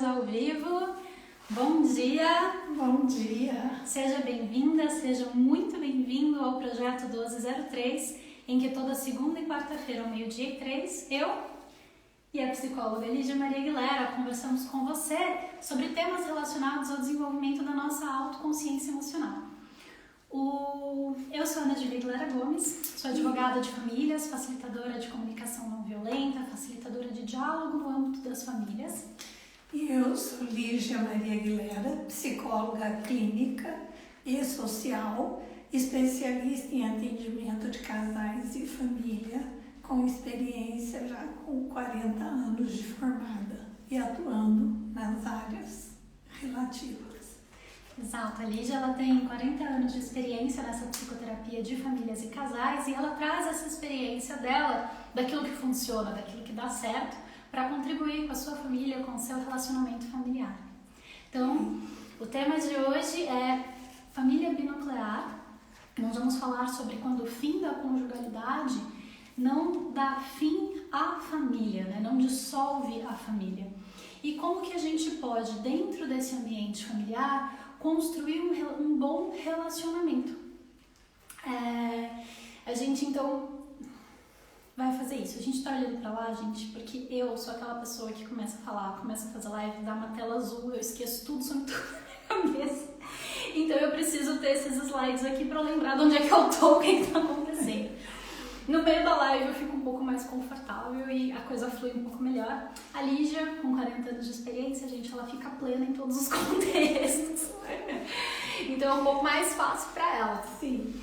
ao vivo. Bom dia! Bom dia! Seja bem-vinda, seja muito bem-vindo ao Projeto 1203, em que toda segunda e quarta-feira, ao meio-dia e 3, eu e a psicóloga Lígia Maria Aguilera conversamos com você sobre temas relacionados ao desenvolvimento da nossa autoconsciência emocional. Eu sou Ana Júlia Aguilera Gomes, sou advogada de famílias, facilitadora de comunicação não violenta, facilitadora de diálogo no âmbito das famílias. E eu sou Lígia Maria Aguilera, psicóloga clínica e social, especialista em atendimento de casais e família, com experiência já com 40 anos de formada e atuando nas áreas relativas. Exato, a Lígia ela tem 40 anos de experiência nessa psicoterapia de famílias e casais e ela traz essa experiência dela, daquilo que funciona, daquilo que dá certo, para contribuir com a sua família, com o seu relacionamento familiar. Então, o tema de hoje é família binuclear. Nós vamos falar sobre quando o fim da conjugalidade não dá fim à família, né? Não dissolve a família. E como que a gente pode, dentro desse ambiente familiar, construir um bom relacionamento. A gente, então, vai fazer isso. A gente tá olhando pra lá, gente, porque eu sou aquela pessoa que começa a falar, começa a fazer live, dá uma tela azul, eu esqueço tudo sobre tudo na minha cabeça. Então eu preciso ter esses slides aqui pra lembrar de onde é que eu tô, o que tá acontecendo. No meio da live eu fico um pouco mais confortável e a coisa flui um pouco melhor. A Lígia, com 40 anos de experiência, gente, ela fica plena em todos os contextos. Então é um pouco mais fácil pra ela. Sim.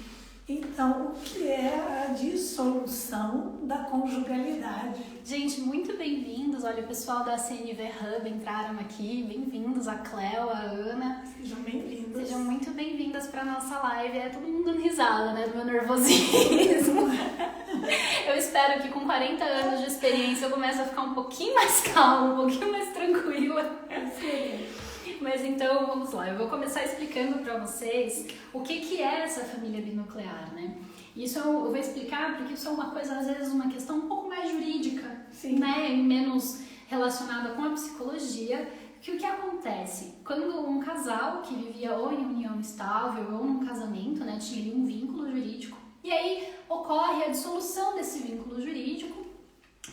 Então, o que é a dissolução da conjugalidade? Gente, muito bem-vindos. Olha, o pessoal da CNV Hub entraram aqui. Bem-vindos, a Cleo, a Ana. Sejam bem-vindas. Sejam muito bem-vindas para nossa live. É todo mundo dando risada, né, do meu nervosismo. Eu espero que com 40 anos de experiência eu comece a ficar um pouquinho mais calma, um pouquinho mais tranquila. Mas então, vamos lá. Eu vou começar explicando para vocês o que é essa família binuclear, né? Isso eu vou explicar porque isso é uma coisa, às vezes, uma questão um pouco mais jurídica, sim, né? E menos relacionada com a psicologia. Que o que acontece? Quando um casal que vivia ou em união estável ou num casamento, né, tinha ali um vínculo jurídico, e aí ocorre a dissolução desse vínculo jurídico,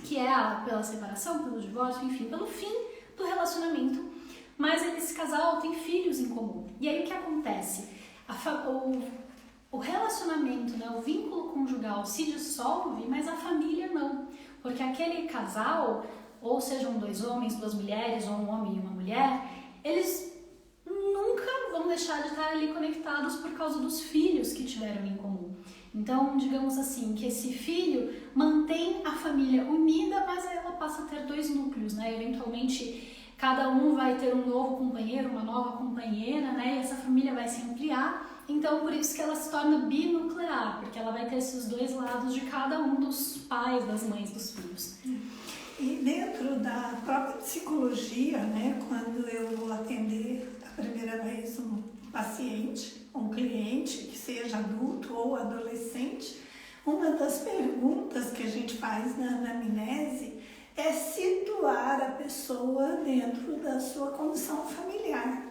que é pela separação, pelo divórcio, enfim, pelo fim do relacionamento. Mas esse casal tem filhos em comum. E aí o que acontece? O relacionamento, né, o vínculo conjugal se dissolve, mas a família não. Porque aquele casal, ou sejam dois homens, duas mulheres, ou um homem e uma mulher, eles nunca vão deixar de estar ali conectados por causa dos filhos que tiveram em comum. Então, digamos assim, que esse filho mantém a família unida, mas ela passa a ter dois núcleos, né? Eventualmente, cada um vai ter um novo companheiro, uma nova companheira, né? E essa família vai se ampliar. Então, por isso que ela se torna binuclear, porque ela vai ter esses dois lados de cada um dos pais, das mães, dos filhos. E dentro da própria psicologia, né, quando eu vou atender a primeira vez um paciente, um cliente, que seja adulto ou adolescente, uma das perguntas que a gente faz na anamnese é situar a pessoa dentro da sua condição familiar,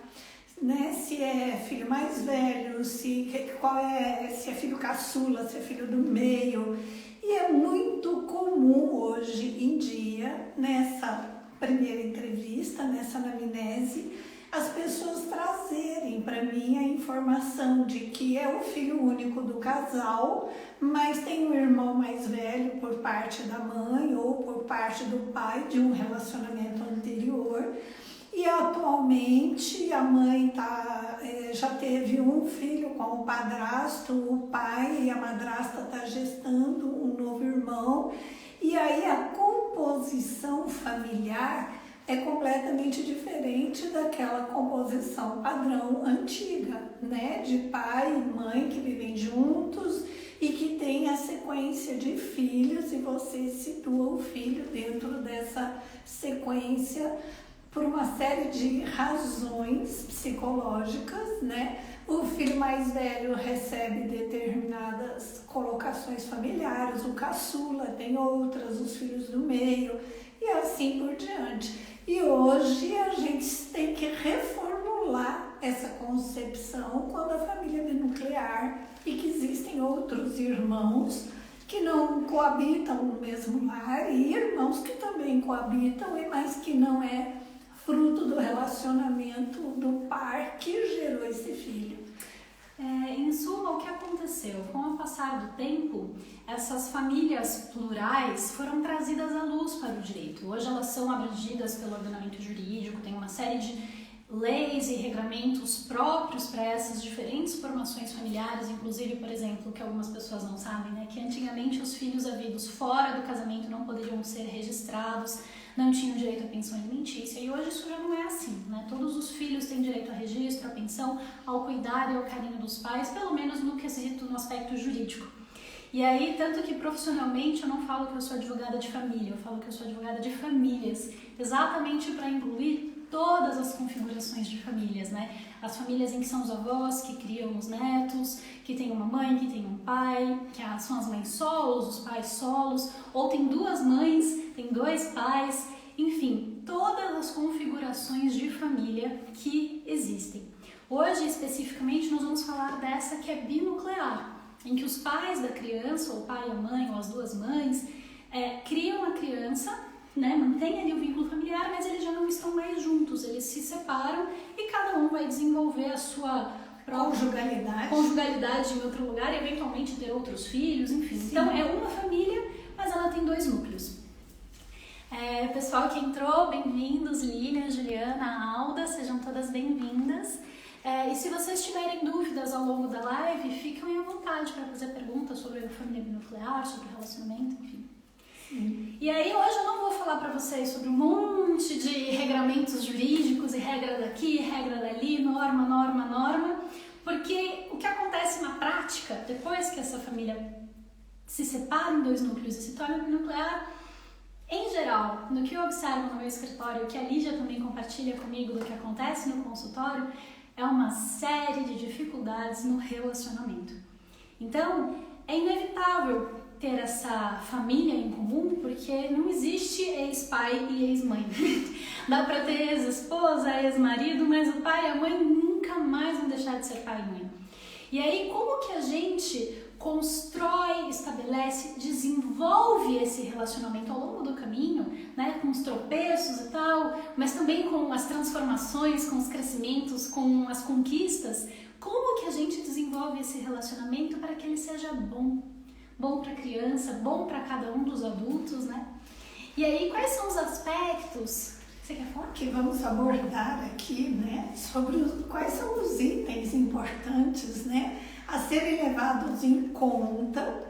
né? Se é filho mais velho, se é filho caçula, se é filho do meio. E é muito comum hoje em dia, nessa primeira entrevista, nessa anamnese, as pessoas trazerem para mim a informação de que é o filho único do casal, mas tem um irmão mais velho por parte da mãe ou por parte do pai de um relacionamento anterior. E atualmente a mãe já teve um filho com o padrasto, o pai e a madrasta está gestando um novo irmão. E aí a composição familiar é completamente diferente daquela composição padrão antiga, né? De pai e mãe que vivem juntos e que tem a sequência de filhos e você situa o filho dentro dessa sequência por uma série de razões psicológicas, né? O filho mais velho recebe determinadas colocações familiares, o caçula tem outras, os filhos do meio e assim por diante. E hoje a gente outros irmãos que não coabitam no mesmo lar e irmãos que também coabitam, mas que não é fruto do relacionamento do par que gerou esse filho. Em suma, o que aconteceu? Com o passar do tempo, essas famílias plurais foram trazidas à luz para o direito. Hoje elas são abrangidas pelo ordenamento jurídico, tem uma série de leis e regramentos próprios para essas diferentes formações familiares, inclusive, por exemplo, que algumas pessoas não sabem, né, que antigamente os filhos havidos fora do casamento não poderiam ser registrados, não tinham direito à pensão alimentícia, e hoje isso já não é assim, né? Todos os filhos têm direito a registro, à pensão, ao cuidado e ao carinho dos pais, pelo menos no quesito, no aspecto jurídico. E aí, tanto que profissionalmente eu não falo que eu sou advogada de família, eu falo que eu sou advogada de famílias, exatamente para incluir todas as configurações de famílias, né? As famílias em que são os avós que criam os netos, que tem uma mãe, que tem um pai, que são as mães solos, os pais solos, ou tem duas mães, tem dois pais, enfim, todas as configurações de família que existem. Hoje, especificamente, nós vamos falar dessa que é binuclear, em que os pais da criança, ou o pai e a mãe, ou as duas mães, criam a criança, né, mantém ali o vínculo familiar, mas eles já não estão mais juntos, eles se separam e cada um vai desenvolver a sua conjugalidade em outro lugar e eventualmente ter outros filhos, enfim. Sim. Então é uma família, mas ela tem dois núcleos. Pessoal que entrou, bem-vindos, Lilian, Juliana, Alda, sejam todas bem-vindas. E se vocês tiverem dúvidas ao longo da live, fiquem à vontade para fazer perguntas sobre a família binuclear, sobre o relacionamento, enfim. E aí hoje eu não vou falar para vocês sobre um monte de regramentos jurídicos e regra daqui, regra dali, norma, porque o que acontece na prática, depois que essa família se separa em dois núcleos e se torna binuclear, em geral, no que eu observo no meu escritório, que a Lígia também compartilha comigo do que acontece no consultório, é uma série de dificuldades no relacionamento. Então, é inevitável ter essa família em comum, porque não existe ex-pai e ex-mãe. Dá pra ter ex-esposa, ex-marido, mas o pai e a mãe nunca mais vão deixar de ser pai e mãe. E aí, como que a gente constrói, estabelece, desenvolve esse relacionamento ao longo do caminho, né, com os tropeços e tal, mas também com as transformações, com os crescimentos, com as conquistas? Como que a gente desenvolve esse relacionamento para que ele seja bom? Bom para a criança, bom para cada um dos adultos, né? E aí, quais são os aspectos que você quer falar? Que vamos abordar aqui, né? Sobre quais são os itens importantes, né? A serem levados em conta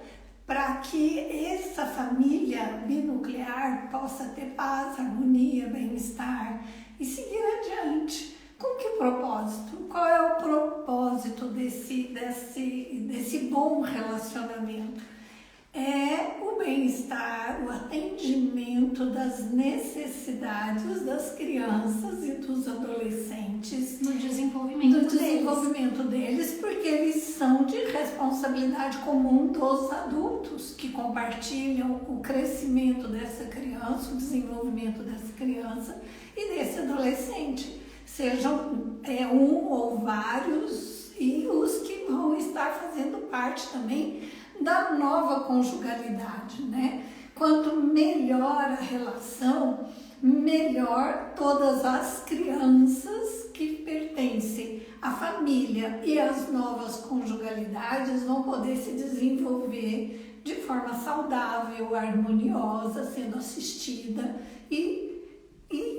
para que essa família binuclear possa ter paz, harmonia, bem-estar e seguir adiante. Com que propósito? Qual é o propósito desse bom relacionamento? É o bem-estar, o atendimento das necessidades das crianças e dos adolescentes no desenvolvimento deles, porque eles são de responsabilidade comum dos adultos que compartilham o crescimento dessa criança, o desenvolvimento dessa criança e desse adolescente, sejam um ou vários, e os que vão estar fazendo parte também da nova conjugalidade, né? Quanto melhor a relação, melhor todas as crianças que pertencem à família e às novas conjugalidades vão poder se desenvolver de forma saudável, harmoniosa, sendo assistida e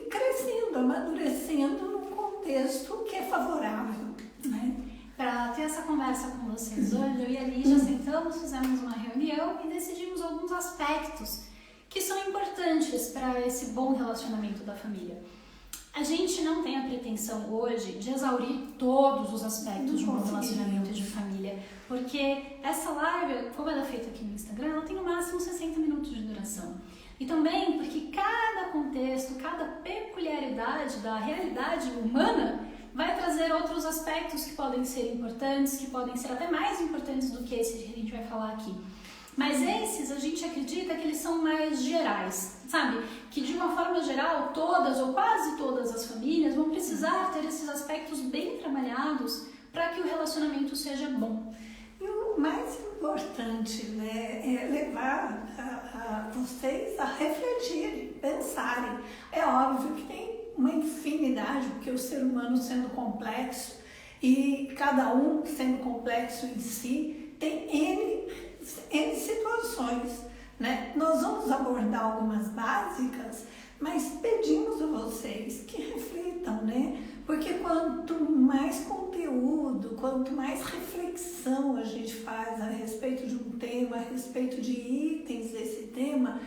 crescendo, amadurecendo num contexto que é favorável, né? Para ter essa conversa com vocês hoje, eu e a Lígia sentamos, fizemos uma reunião e decidimos alguns aspectos que são importantes para esse bom relacionamento da família. A gente não tem a pretensão hoje de exaurir todos os aspectos de um bom relacionamento de família, porque essa live, como ela é feita aqui no Instagram, ela tem no máximo 60 minutos de duração. E também porque cada contexto, cada peculiaridade da realidade humana vai trazer outros aspectos que podem ser importantes, que podem ser até mais importantes do que esse que a gente vai falar aqui. Mas esses, a gente acredita que eles são mais gerais, sabe? Que de uma forma geral, todas ou quase todas as famílias vão precisar ter esses aspectos bem trabalhados para que o relacionamento seja bom. E o mais importante, né, é levar vocês a refletirem, pensarem. É óbvio que tem uma infinidade, porque o ser humano sendo complexo e cada um sendo complexo em si, tem N situações, né? Nós vamos abordar algumas básicas, mas pedimos a vocês que reflitam, né? Porque quanto mais conteúdo, quanto mais reflexão a gente faz a respeito de um tema, a respeito de itens desse tema,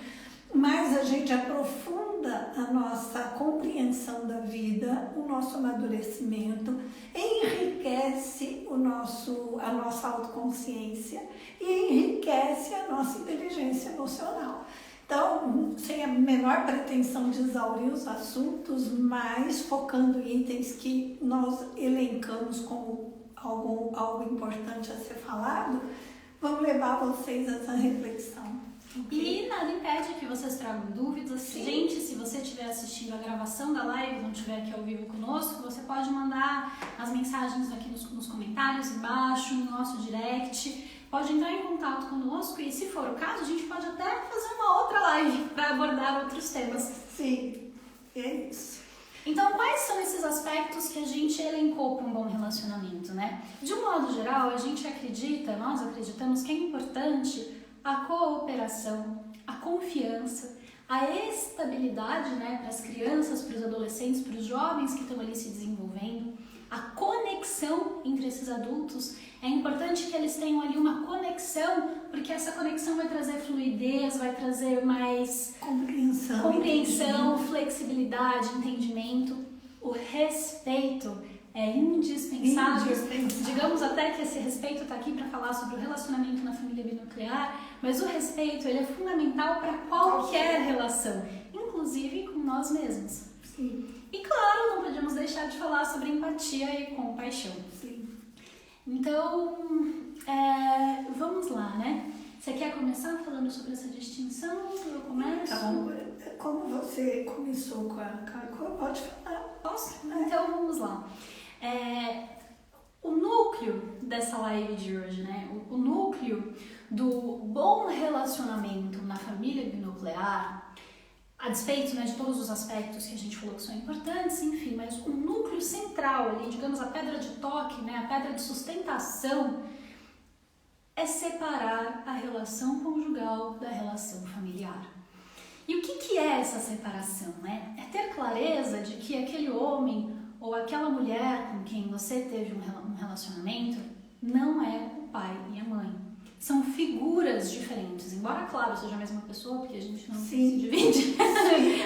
mais a gente aprofunda a nossa compreensão da vida, o nosso amadurecimento, enriquece a nossa autoconsciência e enriquece a nossa inteligência emocional. Então, sem a menor pretensão de exaurir os assuntos, mas focando em itens que nós elencamos como algo importante a ser falado, vamos levar vocês a essa reflexão. Okay? E nada impede que vocês tragam dúvidas. Sim. Gente, se você estiver assistindo a gravação da live, não estiver aqui ao vivo conosco, você pode mandar as mensagens aqui nos comentários embaixo, no nosso direct. Pode entrar em contato conosco e, se for o caso, a gente pode até fazer uma outra live para abordar outros temas. Sim, é isso. Então, quais são esses aspectos que a gente elencou para um bom relacionamento, né? De um modo geral, nós acreditamos que é importante a cooperação, a confiança, a estabilidade, né, para as crianças, para os adolescentes, para os jovens que estão ali se desenvolvendo, a conexão entre esses adultos. É importante que eles tenham ali uma conexão, porque essa conexão vai trazer fluidez, vai trazer mais compreensão, flexibilidade, entendimento. O respeito é indispensável. Digamos até que esse respeito está aqui para falar sobre o relacionamento na família binuclear, mas o respeito ele é fundamental para qualquer relação, inclusive com nós mesmos. Sim. E claro, não podemos deixar de falar sobre empatia e compaixão. Sim. Então, vamos lá, né? Você quer começar falando sobre essa distinção? Eu começo? Então, como você começou com a pode falar. Posso? Então, vamos lá. O núcleo dessa live de hoje, né? O núcleo do bom relacionamento na família binuclear, a despeito, né, de todos os aspectos que a gente falou que são importantes, enfim, mas o núcleo central ali, digamos, a pedra de toque, né, a pedra de sustentação, é separar a relação conjugal da relação familiar. E o que é essa separação, né? É ter clareza de que aquele homem ou aquela mulher com quem você teve um relacionamento não é o pai e a mãe. São figuras diferentes, embora, claro, seja a mesma pessoa, porque a gente não se divide,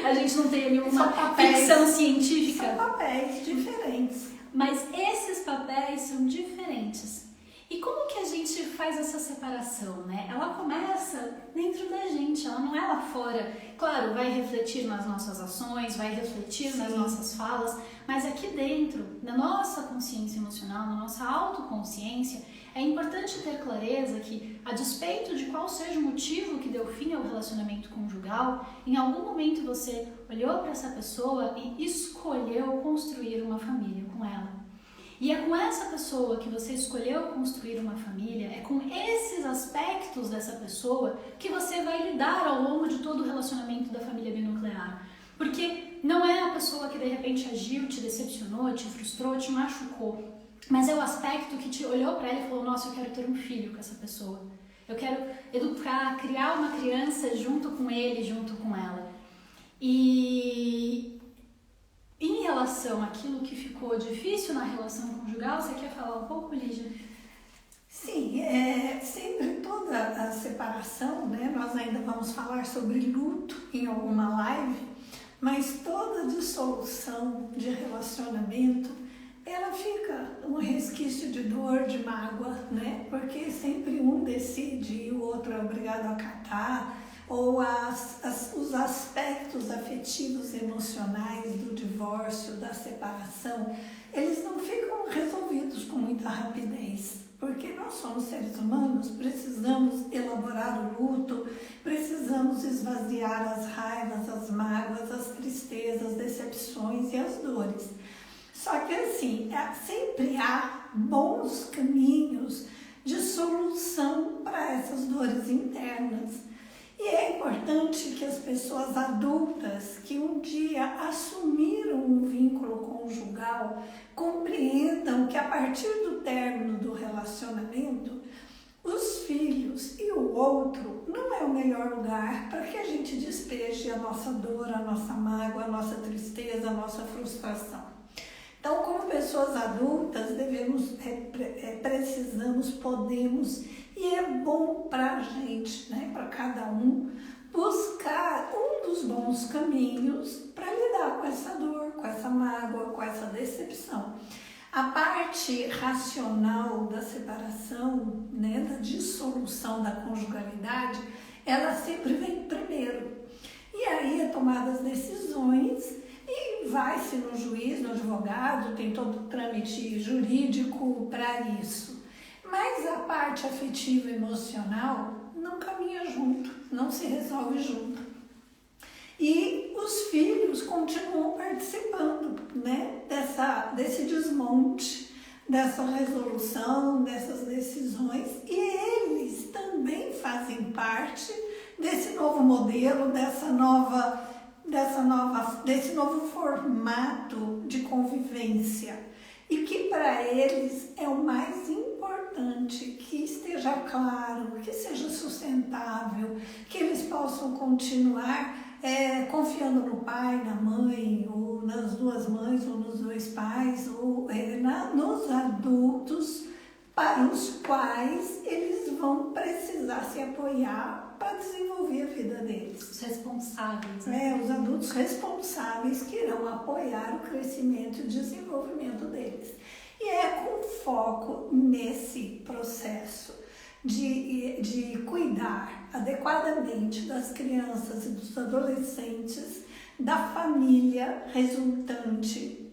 a gente não tem nenhuma ficção científica. São papéis diferentes. Mas esses papéis são diferentes. E como que a gente faz essa separação, né? Ela começa dentro da gente, ela não é lá fora. Claro, vai refletir nas nossas ações, vai refletir nas nossas falas, mas aqui dentro, na nossa consciência emocional, na nossa autoconsciência, é importante ter clareza que, a despeito de qual seja o motivo que deu fim ao relacionamento conjugal, em algum momento você olhou para essa pessoa e escolheu construir uma família com ela. E é com essa pessoa que você escolheu construir uma família, é com esses aspectos dessa pessoa que você vai lidar ao longo de todo o relacionamento da família binuclear. Porque não é a pessoa que de repente agiu, te decepcionou, te frustrou, te machucou, mas é o aspecto que te olhou para ela e falou: nossa, eu quero ter um filho com essa pessoa. Eu quero educar, criar uma criança junto com ele, junto com ela. E em relação àquilo que ficou difícil na relação conjugal, você quer falar um pouco, Lígia? Sim, sempre toda a separação, né? Nós ainda vamos falar sobre luto em alguma live, mas toda dissolução de relacionamento, ela fica um resquício de dor, de mágoa, né? Porque sempre um decide e o outro é obrigado a acatar, ou os aspectos afetivos emocionais do divórcio, da separação, eles não ficam resolvidos com muita rapidez, porque nós somos seres humanos, precisamos elaborar o luto, precisamos esvaziar as raivas, as mágoas, as tristezas, as decepções e as dores. Só que assim, sempre há bons caminhos de solução para essas dores internas. E é importante que as pessoas adultas que um dia assumiram um vínculo conjugal compreendam que a partir do término do relacionamento, os filhos e o outro não é o melhor lugar para que a gente despeje a nossa dor, a nossa mágoa, a nossa tristeza, a nossa frustração. Então, como pessoas adultas, precisamos, podemos, e é bom para a gente, né, para cada um, buscar um dos bons caminhos para lidar com essa dor, com essa mágoa, com essa decepção. A parte racional da separação, né, da dissolução da conjugalidade, ela sempre vem primeiro. E aí é tomada as decisões e vai-se no juiz, no advogado, tem todo o trâmite jurídico para isso. Mas a parte afetiva e emocional não caminha junto, não se resolve junto. E os filhos continuam participando, né, desse desmonte, dessa resolução, dessas decisões, e eles também fazem parte desse novo modelo, desse novo formato de convivência. E que para eles é o mais importante, que esteja claro, que seja sustentável, que eles possam continuar confiando no pai, na mãe, ou nas duas mães, ou nos dois pais, ou nos adultos para os quais eles vão precisar se apoiar para desenvolver a vida deles. Os responsáveis. Né? Os adultos responsáveis que irão apoiar o crescimento e o desenvolvimento deles. E é com foco nesse processo de cuidar adequadamente das crianças e dos adolescentes, da família resultante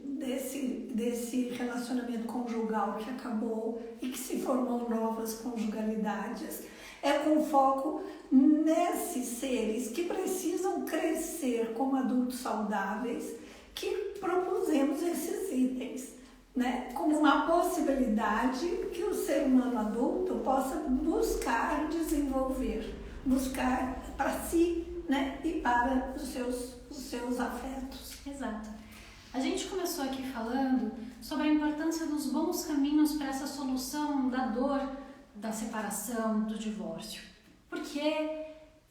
desse relacionamento conjugal que acabou e que se formou novas conjugalidades. É com foco nesses seres que precisam crescer como adultos saudáveis, que propusemos esses itens, né, como uma possibilidade que o ser humano adulto possa buscar desenvolver, buscar para si, né, e para os seus afetos. Exato. A gente começou aqui falando sobre a importância dos bons caminhos para essa solução da dor, da separação, do divórcio. Porque,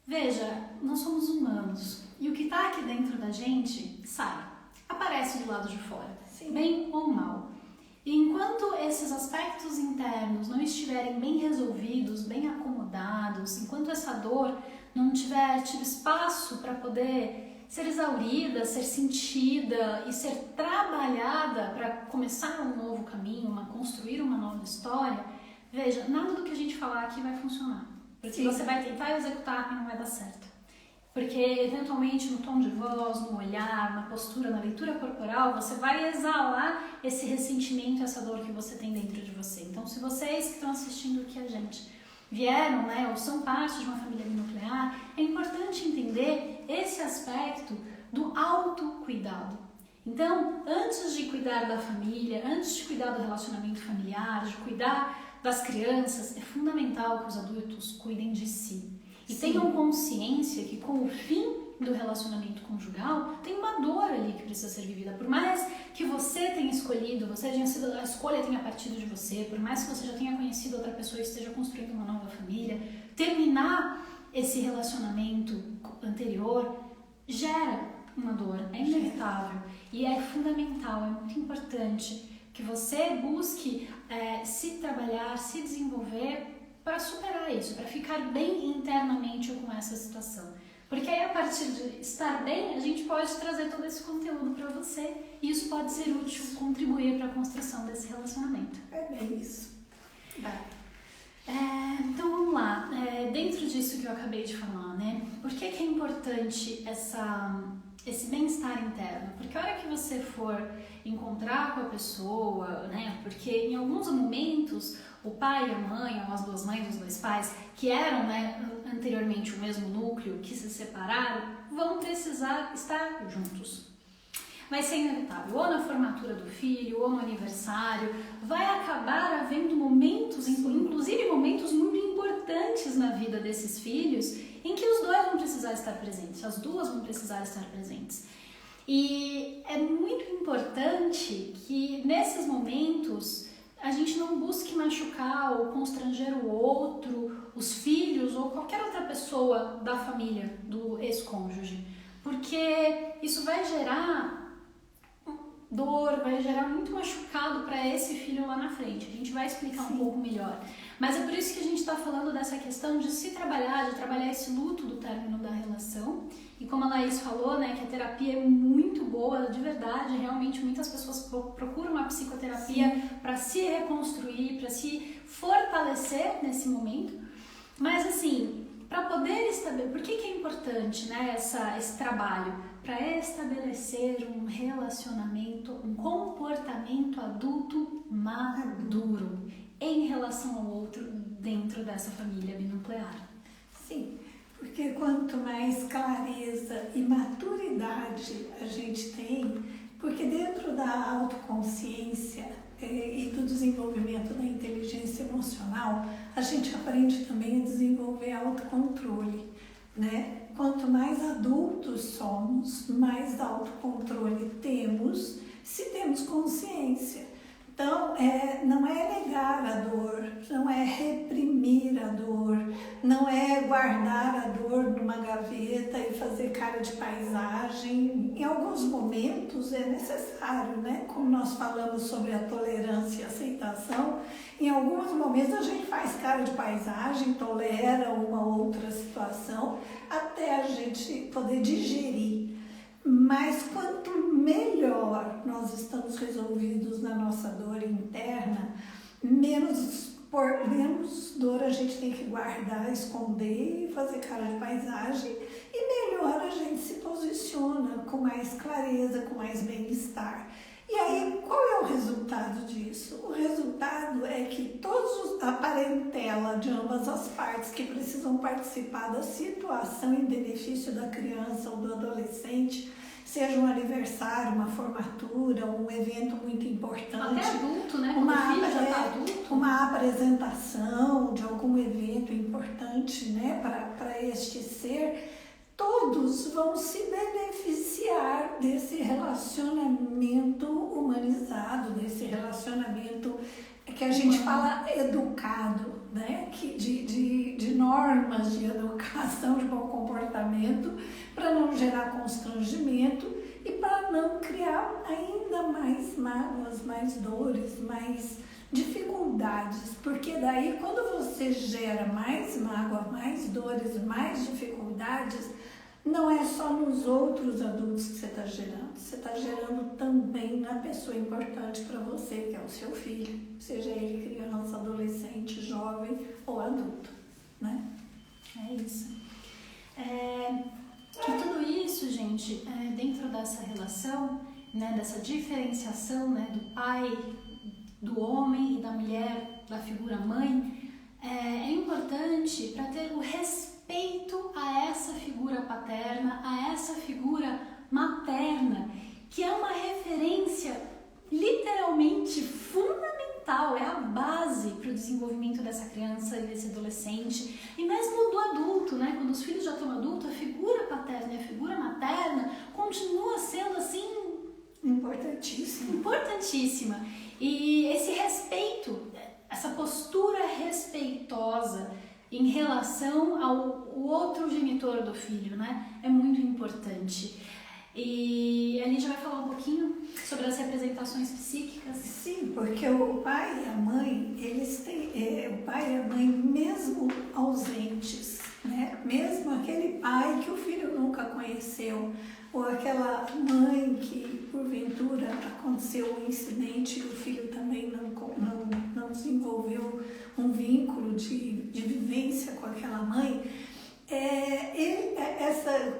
veja, nós somos humanos e o que está aqui dentro da gente sai, aparece do lado de fora, Sim. Bem ou mal. E enquanto esses aspectos internos não estiverem bem resolvidos, bem acomodados, enquanto essa dor não tiver tido espaço para poder ser exaurida, ser sentida e ser trabalhada para começar um novo caminho, construir uma nova história, veja, nada do que a gente falar aqui vai funcionar. Porque você vai tentar executar e não vai dar certo. Porque, eventualmente, no tom de voz, no olhar, na postura, na leitura corporal, você vai exalar esse ressentimento, essa dor que você tem dentro de você. Então, se vocês que estão assistindo aqui a gente vieram, né, ou são parte de uma família binuclear, é importante entender esse aspecto do autocuidado. Então, antes de cuidar da família, antes de cuidar do relacionamento familiar, de cuidar das crianças, é fundamental que os adultos cuidem de si. E tenham consciência que com o fim do relacionamento conjugal, tem uma dor ali que precisa ser vivida. Por mais que você tenha escolhido, a escolha tenha partido de você, por mais que você já tenha conhecido outra pessoa e esteja construindo uma nova família, terminar esse relacionamento anterior gera uma dor, é inevitável. E é fundamental, é muito importante que você busque se trabalhar, se desenvolver para superar isso, para ficar bem internamente com essa situação. Porque aí, a partir de estar bem, a gente pode trazer todo esse conteúdo para você e isso pode ser útil, contribuir para a construção desse relacionamento. É bem isso. Então, vamos lá. Dentro disso que eu acabei de falar, né? Por que é importante esse bem-estar interno? Porque a hora que você for encontrar com a pessoa, né? Porque em alguns momentos o pai e a mãe, ou as duas mães, os dois pais, que eram, né, anteriormente o mesmo núcleo, que se separaram, vão precisar estar juntos. Vai ser inevitável, ou na formatura do filho, ou no aniversário, vai acabar acabar havendo momentos, inclusive momentos muito importantes na vida desses filhos, em que os dois vão precisar estar presentes, as duas vão precisar estar presentes. E é muito importante que nesses momentos a gente não busque machucar ou constranger o outro, os filhos ou qualquer outra pessoa da família, do ex-cônjuge, porque isso vai gerar dor, vai gerar muito machucado para esse filho lá na frente. A gente vai explicar um pouco melhor. Mas é por isso que a gente está falando dessa questão de se trabalhar, de trabalhar esse luto do término da relação. E como a Laís falou, né, que a terapia é muito boa, de verdade, realmente muitas pessoas procuram a psicoterapia para se reconstruir, para se fortalecer nesse momento. Mas assim, para poder estabelecer, por que é importante, né, esse trabalho? Para estabelecer um relacionamento, um comportamento adulto maduro em relação ao outro dentro dessa família binuclear. Sim, porque quanto mais clareza e maturidade a gente tem, porque dentro da autoconsciência e do desenvolvimento da inteligência emocional, a gente aprende também a desenvolver autocontrole, né? Quanto mais adultos somos, mais autocontrole temos, se temos consciência. Então, não é negar a dor, não é reprimir a dor, não é guardar a dor numa gaveta e fazer cara de paisagem. Em alguns momentos é necessário, né? Como nós falamos sobre a tolerância e aceitação, em alguns momentos a gente faz cara de paisagem, tolera uma outra situação, até a gente poder digerir. Mas quanto melhor nós estamos resolvidos na nossa dor interna, menos dor a gente tem que guardar, esconder e fazer cara de paisagem, e melhor a gente se posiciona com mais clareza, com mais bem-estar. E aí, qual é o resultado disso? O resultado é que a parentela de ambas as partes que precisam participar da situação em benefício da criança ou do adolescente, seja um aniversário, uma formatura, um evento muito importante. Até adulto, né? Quando o filho já está adulto. Uma apresentação de algum evento importante, né, para este ser, todos vão se beneficiar desse relacionamento humanizado, desse relacionamento que a gente fala educado, né? De normas de educação, de bom comportamento, para não gerar constrangimento e para não criar ainda mais mágoas, mais dores, mais dificuldades, porque daí quando você gera mais mágoa, mais dores, mais dificuldades, não é só nos outros adultos que você está gerando também na pessoa importante para você, que é o seu filho, seja ele criança, adolescente, jovem ou adulto, né? É isso. E tudo isso, gente, dentro dessa relação, né, dessa diferenciação, né, do pai, do homem e da mulher, da figura mãe, é importante para ter o respeito a essa figura paterna, a essa figura materna, que é uma referência literalmente fundamental, é a base para o desenvolvimento dessa criança e desse adolescente, e mesmo do adulto, né? Quando os filhos já estão adultos, a figura paterna e a figura materna continua sendo assim importantíssima. E esse respeito, essa postura respeitosa em relação ao outro genitor do filho, né? É muito importante. E a Lídia vai falar um pouquinho sobre as representações psíquicas. Sim, porque o pai e a mãe, eles têm, o pai e a mãe mesmo ausentes, né? Mesmo aquele pai que o filho nunca conheceu, ou aquela mãe que porventura aconteceu um incidente e o filho também não desenvolveu um vínculo de vivência com aquela mãe,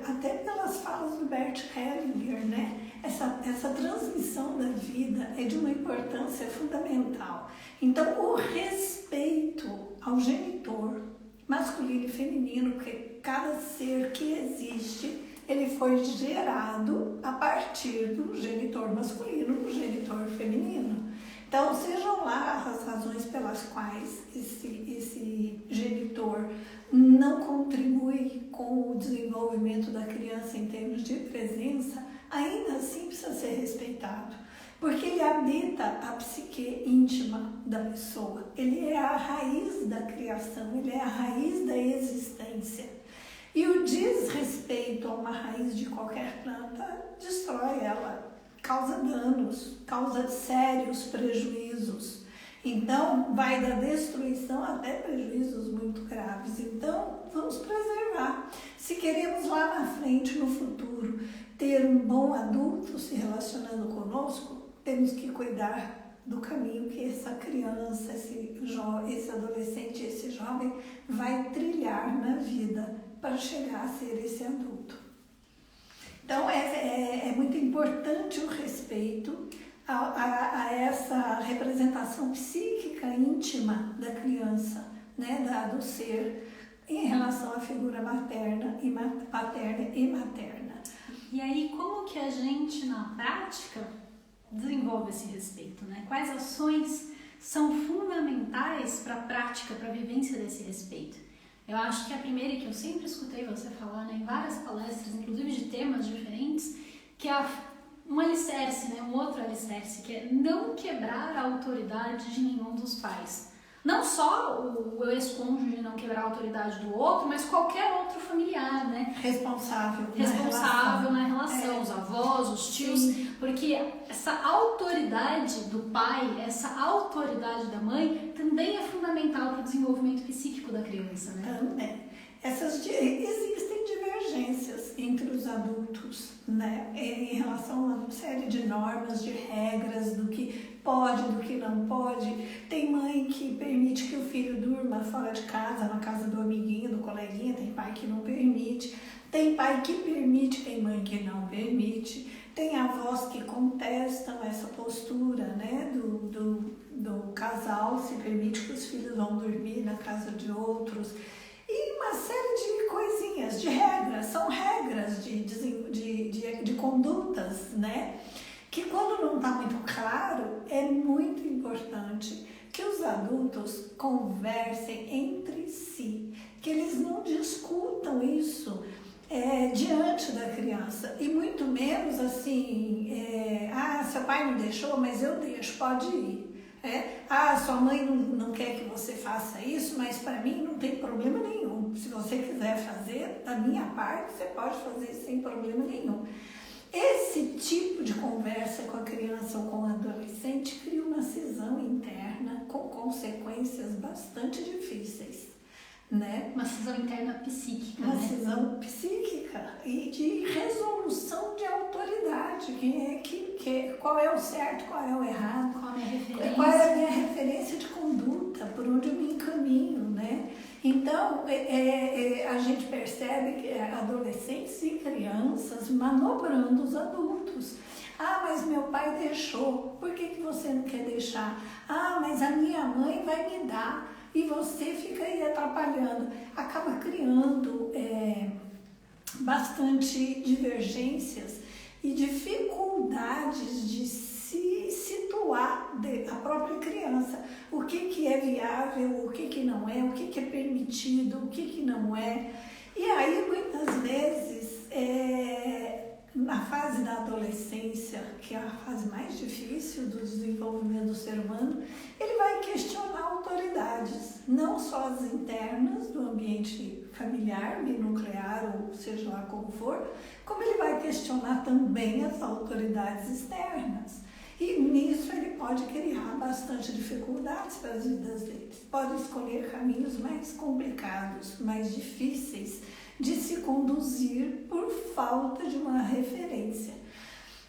até pelas falas do Bert Hellinger, né? Essa transmissão da vida é de uma importância fundamental. Então, o respeito ao genitor masculino e feminino, porque cada ser que existe, ele foi gerado a partir do genitor masculino, do genitor feminino. Então, sejam lá as razões pelas quais esse genitor não contribui com o desenvolvimento da criança em termos de presença, ainda assim precisa ser respeitado, porque ele habita a psique íntima da pessoa, ele é a raiz da criação, ele é a raiz da existência. E o desrespeito a uma raiz de qualquer planta destrói ela, causa danos, causa sérios prejuízos. Então, vai da destruição até prejuízos muito graves. Então, vamos preservar. Se queremos lá na frente, no futuro, ter um bom adulto se relacionando conosco, temos que cuidar do caminho que essa criança, esse adolescente, esse jovem vai trilhar na vida para chegar a ser esse adulto. Então, é muito importante o respeito a essa representação psíquica íntima da criança, né, do ser, em relação à figura paterna e materna. E aí, como que a gente, na prática, desenvolve esse respeito, né? Quais ações são fundamentais para a prática, para a vivência desse respeito? Eu acho que a primeira, que eu sempre escutei você falar, né, em várias palestras, inclusive de temas diferentes, que é um alicerce, né, um outro alicerce, que é não quebrar a autoridade de nenhum dos pais. Não só o ex-cônjuge não quebrar a autoridade do outro, mas qualquer outro familiar, né? Responsável na relação, os avós, os tios, sim. Porque essa autoridade do pai, essa autoridade da mãe também é fundamental para o desenvolvimento psíquico da criança, né? Também. Existem divergências entre os adultos, né, em relação a uma série de normas, de regras, do que pode, do que não pode. Tem mãe que permite que o filho durma fora de casa, na casa do amiguinho, do coleguinha, tem pai que não permite. Tem pai que permite, tem mãe que não permite. Tem avós que contestam essa postura, né, do casal, se permite que os filhos vão dormir na casa de outros. E uma série de coisinhas, de regras, são regras de condutas, né? Que quando não está muito claro, é muito importante que os adultos conversem entre si, que eles não discutam isso diante da criança, e muito menos assim, seu pai não deixou, mas eu deixo, pode ir. Sua mãe não quer que você faça isso, mas para mim não tem problema nenhum. Se você quiser fazer, da minha parte, você pode fazer sem problema nenhum. Esse tipo de conversa com a criança ou com o adolescente cria uma cisão interna com consequências bastante difíceis, né? Uma cisão interna psíquica, Uma cisão psíquica e de resolução de autoridade. Qual é o certo, qual é o errado, qual é a minha referência de conduta, por onde eu me encaminho, né? Então, a gente percebe que adolescentes e crianças manobrando os adultos. Mas meu pai deixou, por que você não quer deixar? Mas a minha mãe vai me dar. E você fica aí atrapalhando, acaba criando bastante divergências e dificuldades de se situar a própria criança. O que é viável, o que não é, o que é permitido, o que não é. E aí, muitas vezes, na fase da adolescência, que é a fase mais difícil do desenvolvimento do ser humano, ele vai questionar autoridades, não só as internas do ambiente familiar, binuclear, ou seja lá como for, como ele vai questionar também as autoridades externas. E nisso ele pode criar bastante dificuldades para as vidas deles. Pode escolher caminhos mais complicados, mais difíceis de se conduzir por falta de uma referência.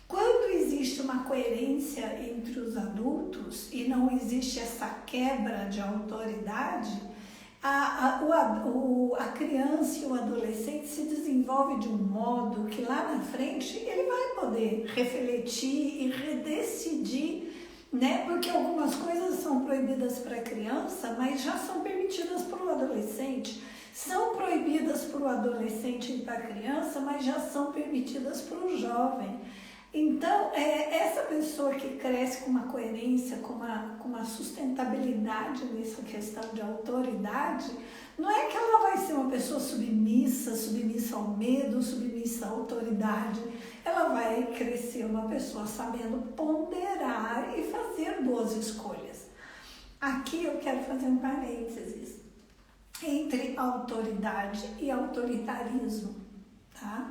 Quando existe uma coerência entre os adultos e não existe essa quebra de autoridade, a criança e o adolescente se desenvolve de um modo que lá na frente ele vai poder refletir e redecidir, né? Porque algumas coisas são proibidas para a criança, mas já são permitidas para o adolescente. São proibidas para o adolescente e para a criança, mas já são permitidas para o jovem. Então, essa pessoa que cresce com uma coerência, com uma sustentabilidade nessa questão de autoridade, não é que ela vai ser uma pessoa submissa ao medo, submissa à autoridade. Ela vai crescer uma pessoa sabendo ponderar e fazer boas escolhas. Aqui eu quero fazer um parênteses entre autoridade e autoritarismo, tá?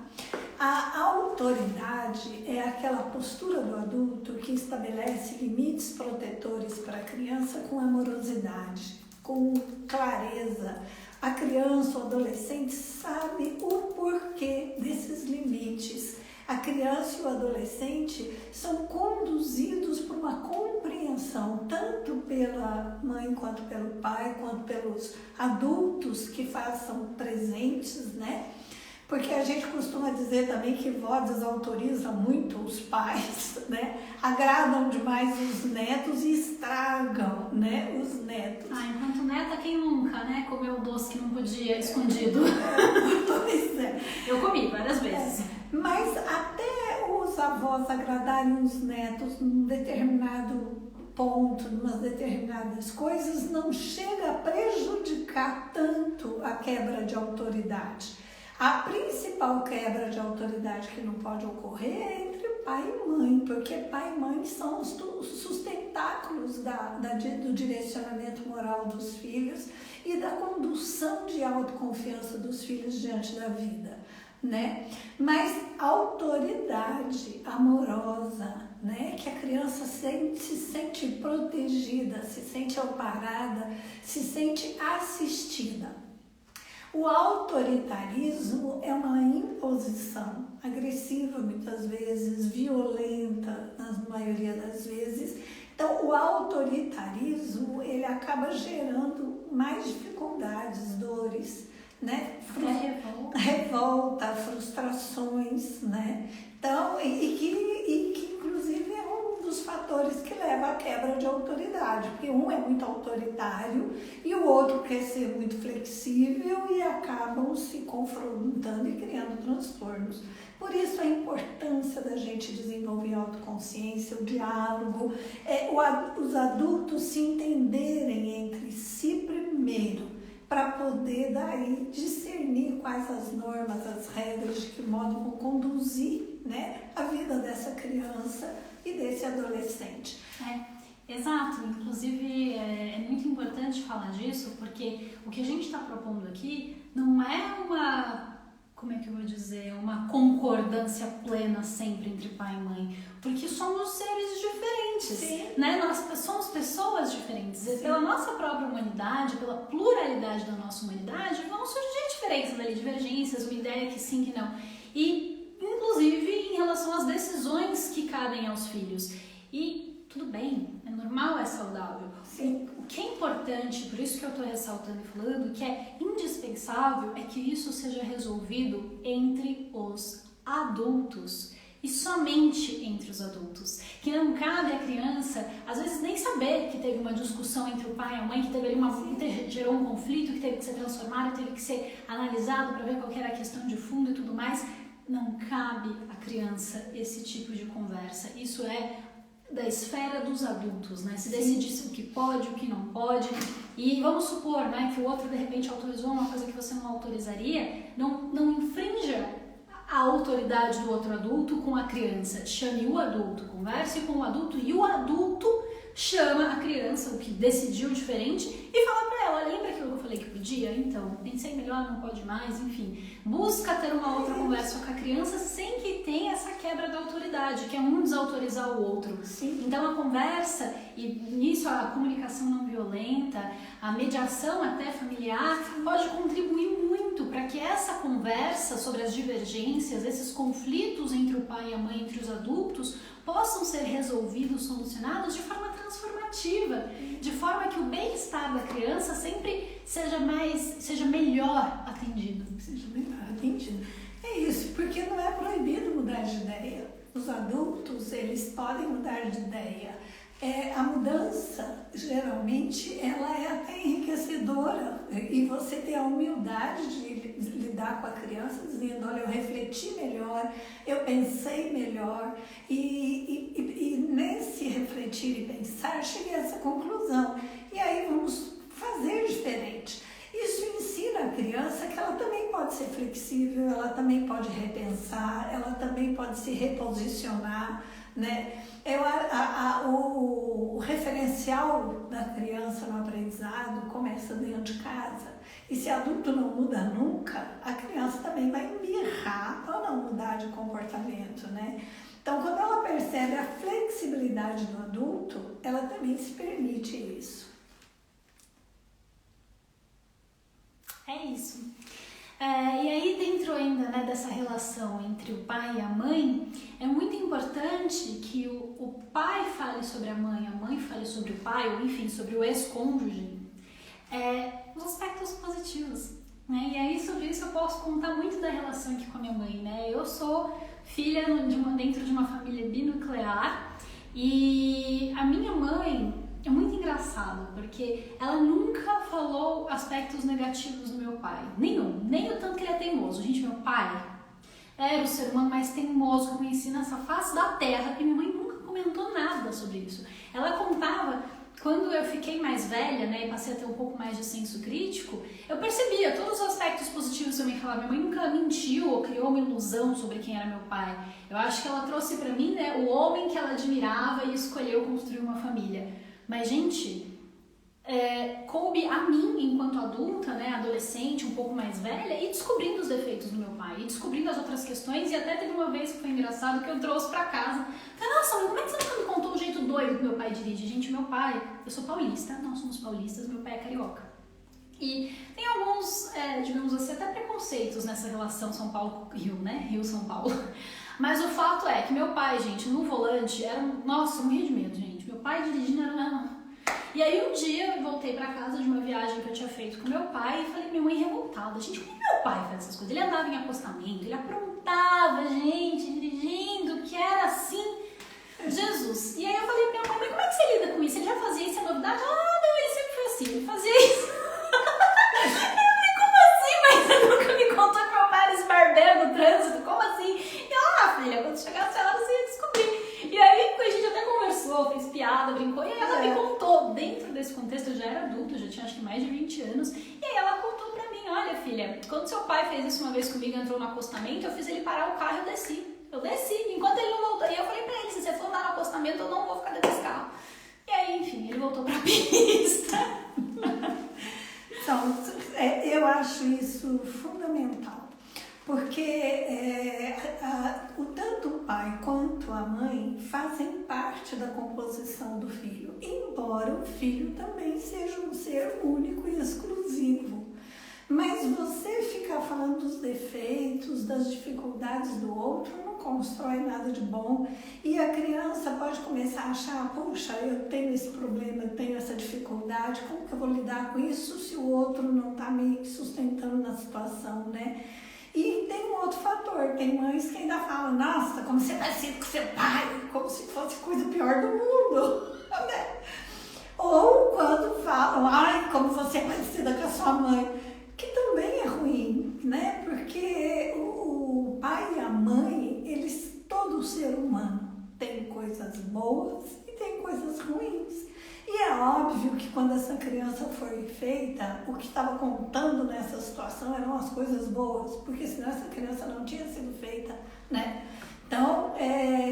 A autoridade é aquela postura do adulto que estabelece limites protetores para a criança com amorosidade, com clareza. A criança ou adolescente sabe o porquê desses limites. A criança e o adolescente são conduzidos por uma compreensão, tanto pela mãe, quanto pelo pai, quanto pelos adultos que façam presentes, né? Porque a gente costuma dizer também que vó desautoriza muito os pais, né? Agradam demais os netos e estragam, né, os netos. Enquanto neta, quem nunca, né, comeu doce que não podia, escondido? Pois é. Eu comi várias vezes. Mas até os avós agradarem os netos num determinado ponto, em umas determinadas coisas, não chega a prejudicar tanto a quebra de autoridade. A principal quebra de autoridade que não pode ocorrer é entre pai e mãe, porque pai e mãe são os sustentáculos do direcionamento moral dos filhos e da condução de autoconfiança dos filhos diante da vida, né? Mas autoridade amorosa, né? Que a criança se sente protegida, se sente amparada, se sente assistida. O autoritarismo é uma imposição agressiva, muitas vezes, violenta, na maioria das vezes. Então, o autoritarismo, ele acaba gerando mais dificuldades, dores, né? Revolta, frustrações, né? Então, e que inclusive é um dos fatores que leva à quebra de autoridade, porque um é muito autoritário e o outro quer ser muito flexível e acabam se confrontando e criando transtornos. Por isso a importância da gente desenvolver a autoconsciência, o diálogo, os adultos se entenderem entre si primeiro, para poder daí discernir quais as normas, as regras, de que modo vão conduzir, né, a vida dessa criança e desse adolescente. Exato, inclusive é muito importante falar disso, porque o que a gente está propondo aqui não é uma concordância plena sempre entre pai e mãe, porque somos seres diferentes, Sim. Né? Nós somos pessoas diferentes. Sim. Pela nossa própria humanidade, pela pluralidade da nossa humanidade, vão surgir diferenças ali, divergências, uma ideia que sim, que não. E, inclusive, em relação às decisões que cabem aos filhos. E tudo bem, é normal, é saudável. Sim. O que é importante, por isso que eu estou ressaltando e falando, que é indispensável é que isso seja resolvido entre os adultos e somente entre os adultos. Que não cabe à criança, às vezes, nem saber que teve uma discussão entre o pai e a mãe, que teve ali que gerou um conflito, que teve que ser transformado, teve que ser analisado para ver qual era a questão de fundo e tudo mais. Não cabe à criança esse tipo de conversa. Isso é da esfera dos adultos, né? Se decidisse o que pode, o que não pode. E vamos supor, né, que o outro de repente autorizou uma coisa que você não autorizaria, não infrinja a autoridade do outro adulto com a criança. Chame o adulto, converse com o adulto e o adulto chama a criança, o que decidiu diferente, e fala pra ela, lembra aquilo que eu falei que podia? Então, pensei melhor, não pode mais, enfim. Busca ter uma outra conversa com a criança sem que tenha essa quebra da autoridade, que é um desautorizar o outro. Sim. Então, a conversa, e nisso a comunicação não violenta, a mediação até familiar, pode contribuir muito para que essa conversa sobre as divergências, esses conflitos entre o pai e a mãe, entre os adultos, possam ser resolvidos, solucionados de forma transformativa, de forma que o bem-estar da criança sempre seja melhor atendido. Seja melhor atendido. É isso, porque não é proibido mudar de ideia. Os adultos, eles podem mudar de ideia. A mudança, geralmente, ela é até enriquecedora e você tem a humildade de lidar com a criança dizendo, olha, eu refleti melhor, eu pensei melhor e nesse refletir e pensar, cheguei a essa conclusão e aí vamos fazer diferente. Isso ensina a criança que ela também pode ser flexível, ela também pode repensar, ela também pode se reposicionar, né? O referencial da criança no aprendizado começa dentro de casa. E se adulto não muda nunca, a criança também vai mirrar ou não mudar de comportamento, né? Então, quando ela percebe a flexibilidade do adulto, ela também se permite isso. É isso. E aí, dentro ainda, né, dessa relação entre o pai e a mãe, é muito importante que o pai fale sobre a mãe fale sobre o pai, ou enfim, sobre o ex-cônjuge, os aspectos positivos. Né? E aí, sobre isso, eu posso contar muito da relação aqui com a minha mãe. Né? Eu sou filha dentro de uma família binuclear e a minha mãe... É muito engraçado, porque ela nunca falou aspectos negativos do meu pai. Nenhum. Nem o tanto que ele é teimoso. Gente, meu pai era o ser humano mais teimoso que eu conheci nessa face da terra. E minha mãe nunca comentou nada sobre isso. Ela contava, quando eu fiquei mais velha, né, e passei a ter um pouco mais de senso crítico, eu percebia todos os aspectos positivos que eu me falava. Minha mãe nunca mentiu ou criou uma ilusão sobre quem era meu pai. Eu acho que ela trouxe pra mim, né, o homem que ela admirava e escolheu construir uma família. Mas, gente, coube a mim, enquanto adulta, né, adolescente, um pouco mais velha, e descobrindo os defeitos do meu pai, e descobrindo as outras questões, e até teve uma vez que foi engraçado, que eu trouxe pra casa. Falei, nossa, mãe, como é que você nunca me contou o jeito doido que meu pai dirige? Gente, meu pai, eu sou paulista, nós somos paulistas, meu pai é carioca. E tem alguns, digamos assim, até preconceitos nessa relação São Paulo-Rio, né, Rio-São Paulo. Mas o fato é que meu pai, gente, no volante, nossa, eu morria de medo, gente. Meu pai dirigindo era... E aí um dia eu voltei pra casa de uma viagem que eu tinha feito com meu pai e falei, minha mãe revoltada. Gente, como meu pai faz essas coisas? Ele andava em acostamento, ele aprontava, gente, dirigindo, que era assim, Jesus. E aí eu falei pra minha mãe, como é que você lida com isso? Ele já fazia isso, é novidade? Ah, não, ele sempre foi assim, ele fazia isso. Eu falei, como assim? Mas você nunca me contou que meu pai era esbarbeiro no trânsito, como assim? E ela, filha, quando chegasse a hora você ia descobrir. E aí a gente até conversou, fez piada, brincou, e aí ela me contou, dentro desse contexto, eu já era adulta, já tinha acho que mais de 20 anos, e aí ela contou pra mim, olha filha, quando seu pai fez isso uma vez comigo, entrou no acostamento, eu fiz ele parar o carro e eu desci, enquanto ele não voltou, e eu falei pra ele, se você for andar no acostamento, eu não vou ficar dentro desse carro. E aí, enfim, ele voltou pra pista. Então, eu acho isso fundamental. Porque tanto o pai quanto a mãe fazem parte da composição do filho, embora o filho também seja um ser único e exclusivo. Mas você ficar falando dos defeitos, das dificuldades do outro, não constrói nada de bom. E a criança pode começar a achar, puxa, eu tenho esse problema, eu tenho essa dificuldade, como que eu vou lidar com isso se o outro não está me sustentando na situação, né? E tem um outro fator, tem mães que ainda falam, nossa, como você é parecido com seu pai, como se fosse coisa pior do mundo, né? Ou quando falam, ai, como você é parecida com a sua mãe, que também é ruim, né? Porque o pai e a mãe, todo ser humano tem coisas boas e tem coisas ruins. E é óbvio que quando essa criança foi feita, o que estava contando nessa situação eram as coisas boas, porque senão essa criança não tinha sido feita, né? Então,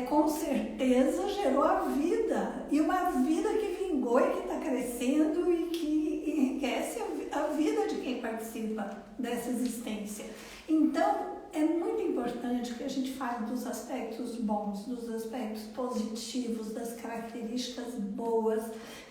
com certeza gerou a vida, e uma vida que vingou e que está crescendo e que enriquece a vida de quem participa dessa existência. Então, é muito importante que a gente fale dos aspectos bons, dos aspectos positivos, das características boas,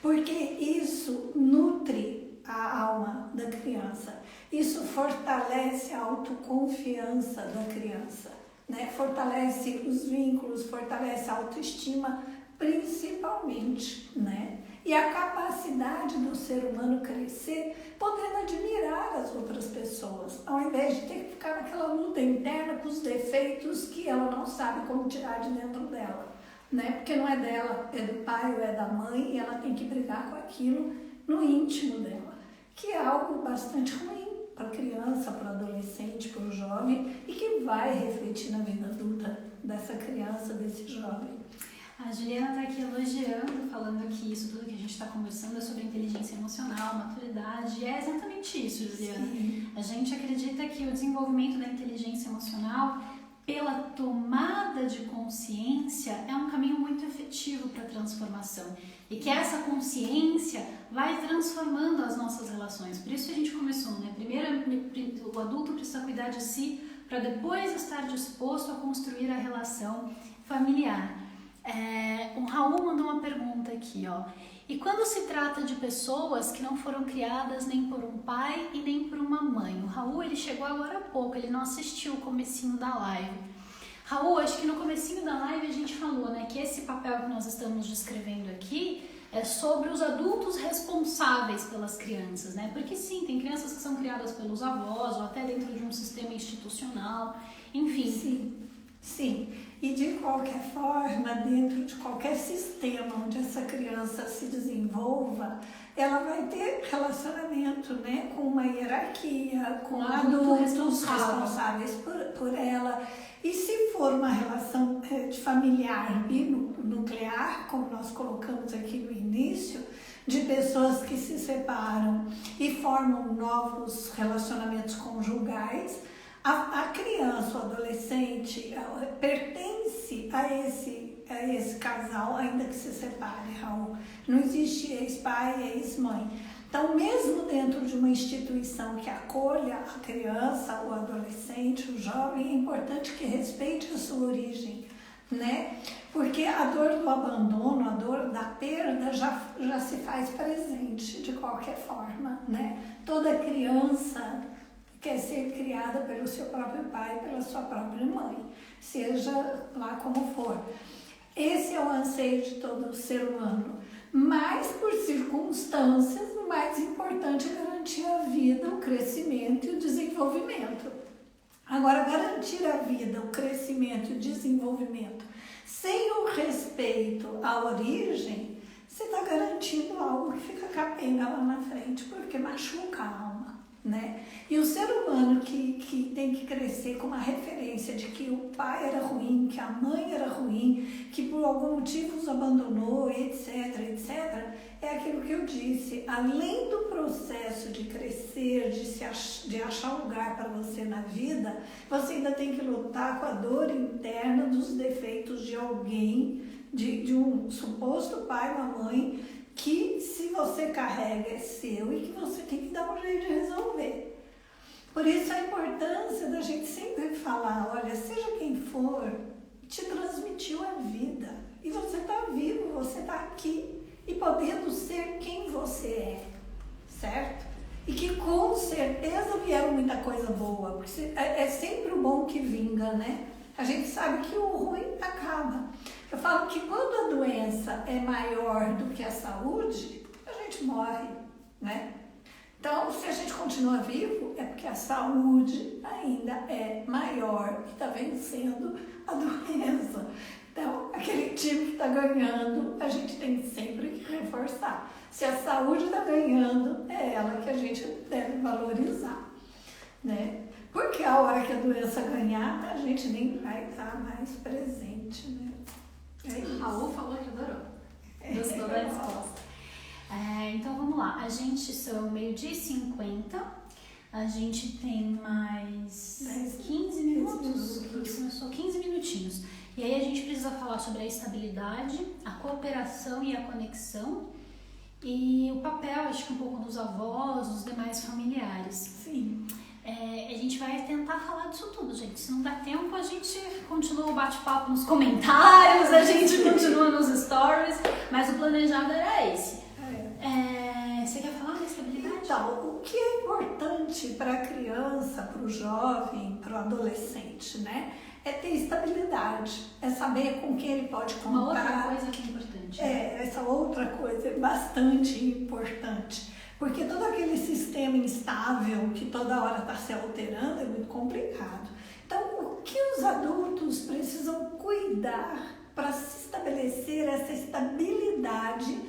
porque isso nutre a alma da criança, isso fortalece a autoconfiança da criança, né? Fortalece os vínculos, fortalece a autoestima, principalmente, né? E a capacidade do ser humano crescer, podendo admirar as outras pessoas, ao invés de ter que ficar naquela luta interna com os defeitos que ela não sabe como tirar de dentro dela. né? Porque não é dela, é do pai ou é da mãe, e ela tem que brigar com aquilo no íntimo dela, que é algo bastante ruim para a criança, para o adolescente, para o jovem, e que vai refletir na vida adulta dessa criança, desse jovem. A Juliana está aqui elogiando, falando que isso tudo que a gente está conversando é sobre inteligência emocional, maturidade, e é exatamente isso, Juliana. Sim. A gente acredita que o desenvolvimento da inteligência emocional, pela tomada de consciência, é um caminho muito efetivo para a transformação. E que essa consciência vai transformando as nossas relações. Por isso a gente começou, né? Primeiro, o adulto precisa cuidar de si para depois estar disposto a construir a relação familiar. O Raul mandou uma pergunta aqui, ó. E quando se trata de pessoas que não foram criadas nem por um pai e nem por uma mãe? O Raul, ele chegou agora há pouco, ele não assistiu o comecinho da live. Raul, acho que no comecinho da live a gente falou, né, que esse papel que nós estamos descrevendo aqui é sobre os adultos responsáveis pelas crianças, né? Porque sim, tem crianças que são criadas pelos avós ou até dentro de um sistema institucional, enfim. Sim. E de qualquer forma, dentro de qualquer sistema onde essa criança se desenvolva, ela vai ter relacionamento, né, com uma hierarquia, com adultos responsáveis por ela. E se for uma relação de familiar binuclear, como nós colocamos aqui no início, de pessoas que se separam e formam novos relacionamentos conjugais, a criança, o adolescente, pertence a esse casal, ainda que se separe, Raul. Não existe ex-pai e ex-mãe. Então, mesmo dentro de uma instituição que acolha a criança, o adolescente, o jovem, é importante que respeite a sua origem, né? Porque a dor do abandono, a dor da perda já se faz presente de qualquer forma, né? Toda criança quer ser criada pelo seu próprio pai, pela sua própria mãe, seja lá como for. Esse é o anseio de todo ser humano, mas por circunstâncias, o mais importante é garantir a vida, o crescimento e o desenvolvimento. Agora, garantir a vida, o crescimento e o desenvolvimento sem o respeito à origem, você está garantindo algo que fica capenga lá na frente, porque machuca a alma. Né? E o ser humano que tem que crescer com uma referência de que o pai era ruim, que a mãe era ruim, que por algum motivo os abandonou, etc, etc, é aquilo que eu disse. Além do processo de crescer, de achar um lugar para você na vida, você ainda tem que lutar com a dor interna dos defeitos de alguém, de um suposto pai ou uma mãe, que se você carrega é seu e que você tem que dar um jeito de resolver. Por isso a importância da gente sempre falar, olha, seja quem for, te transmitiu a vida. E você está vivo, você está aqui e podendo ser quem você é, certo? E que com certeza vieram muita coisa boa, porque é sempre o bom que vinga, né? A gente sabe que o ruim acaba. Eu falo que quando a doença é maior do que a saúde, a gente morre, né? Então, se a gente continua vivo, é porque a saúde ainda é maior e está vencendo a doença. Então, aquele time que está ganhando, a gente tem sempre que reforçar. Se a saúde está ganhando, é ela que a gente deve valorizar, né? Porque a hora que a doença ganhar, a gente nem vai estar mais presente, né? É isso. Raul falou que adorou. Gostou da resposta. Então vamos lá. A gente são 12h50. A gente tem mais 15 minutos. Começou 15 minutinhos. E aí a gente precisa falar sobre a estabilidade, a cooperação e a conexão. E o papel, acho que um pouco dos avós, dos demais familiares. Sim. A gente vai tentar falar disso tudo, gente. Se não dá tempo, a gente continua o bate-papo nos comentários, a gente continua nos stories, mas o planejado era esse. Você quer falar da estabilidade? Então, o que é importante para a criança, para o jovem, para o adolescente, né? É ter estabilidade, é saber com quem ele pode contar. Uma outra coisa que é importante. Essa outra coisa é bastante importante. Porque todo aquele sistema instável que toda hora está se alterando é muito complicado. Então, o que os adultos precisam cuidar para se estabelecer essa estabilidade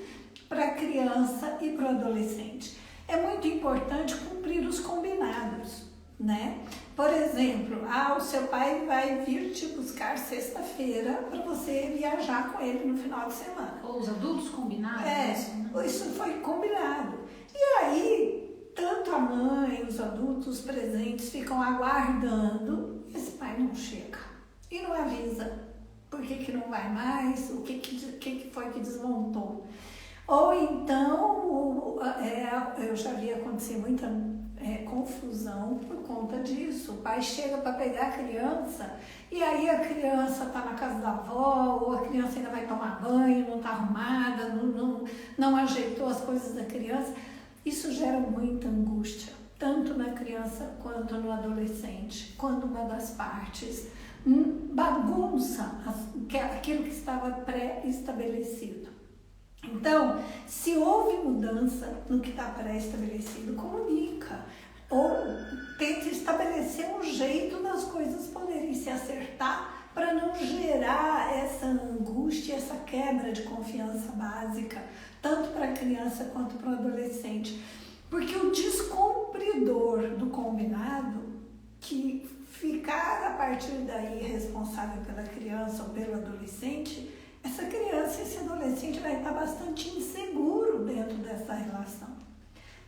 para a criança e para o adolescente. É muito importante cumprir os combinados, né? Por exemplo, o seu pai vai vir te buscar sexta-feira para você viajar com ele no final de semana. Ou os adultos combinaram isso, né? Isso foi combinado. E aí, tanto a mãe, os adultos presentes ficam aguardando, esse pai não chega e não avisa por que não vai mais, o que foi que desmontou. Ou então, eu já vi acontecer muita confusão por conta disso. O pai chega para pegar a criança e aí a criança está na casa da avó, ou a criança ainda vai tomar banho, não está arrumada, não ajeitou as coisas da criança. Isso gera muita angústia, tanto na criança quanto no adolescente, quando uma das partes bagunça aquilo que estava pré-estabelecido. Então, se houve mudança no que está pré-estabelecido, comunica. Ou tente estabelecer um jeito das coisas poderem se acertar para não gerar essa angústia, essa quebra de confiança básica, tanto para a criança quanto para o adolescente. Porque o descumpridor do combinado, que ficar a partir daí responsável pela criança ou pelo adolescente, essa criança, esse adolescente vai estar bastante inseguro dentro dessa relação.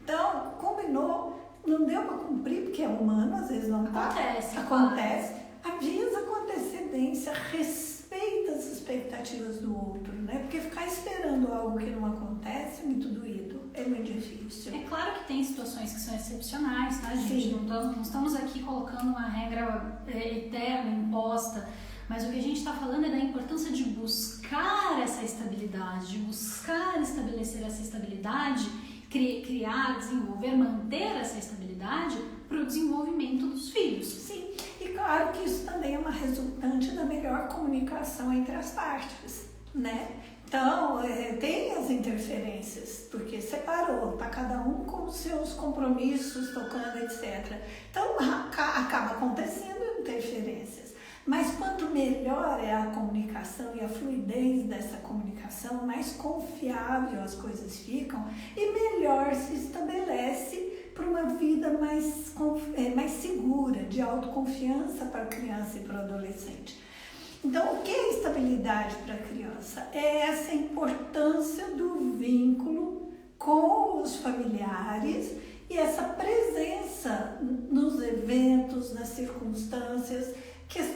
Então, combinou, não deu para cumprir, porque é humano, às vezes não está. Acontece. Avisa com antecedência, respeita as expectativas do outro, né? Porque ficar esperando algo que não acontece é muito doído, é muito difícil. É claro que tem situações que são excepcionais, tá, gente? Sim. Não estamos aqui colocando uma regra eterna, imposta. Mas o que a gente está falando é da importância de buscar essa estabilidade, de buscar estabelecer essa estabilidade, criar, desenvolver, manter essa estabilidade para o desenvolvimento dos filhos. Sim, e claro que isso também é uma resultante da melhor comunicação entre as partes, né? Então, tem as interferências, porque separou, tá cada um com os seus compromissos, tocando, etc. Então, acaba acontecendo interferências. Mas quanto melhor é a comunicação e a fluidez dessa comunicação, mais confiável as coisas ficam e melhor se estabelece para uma vida mais segura, de autoconfiança para a criança e para o adolescente. Então, o que é estabilidade para a criança? É essa importância do vínculo com os familiares e essa presença nos eventos, nas circunstâncias,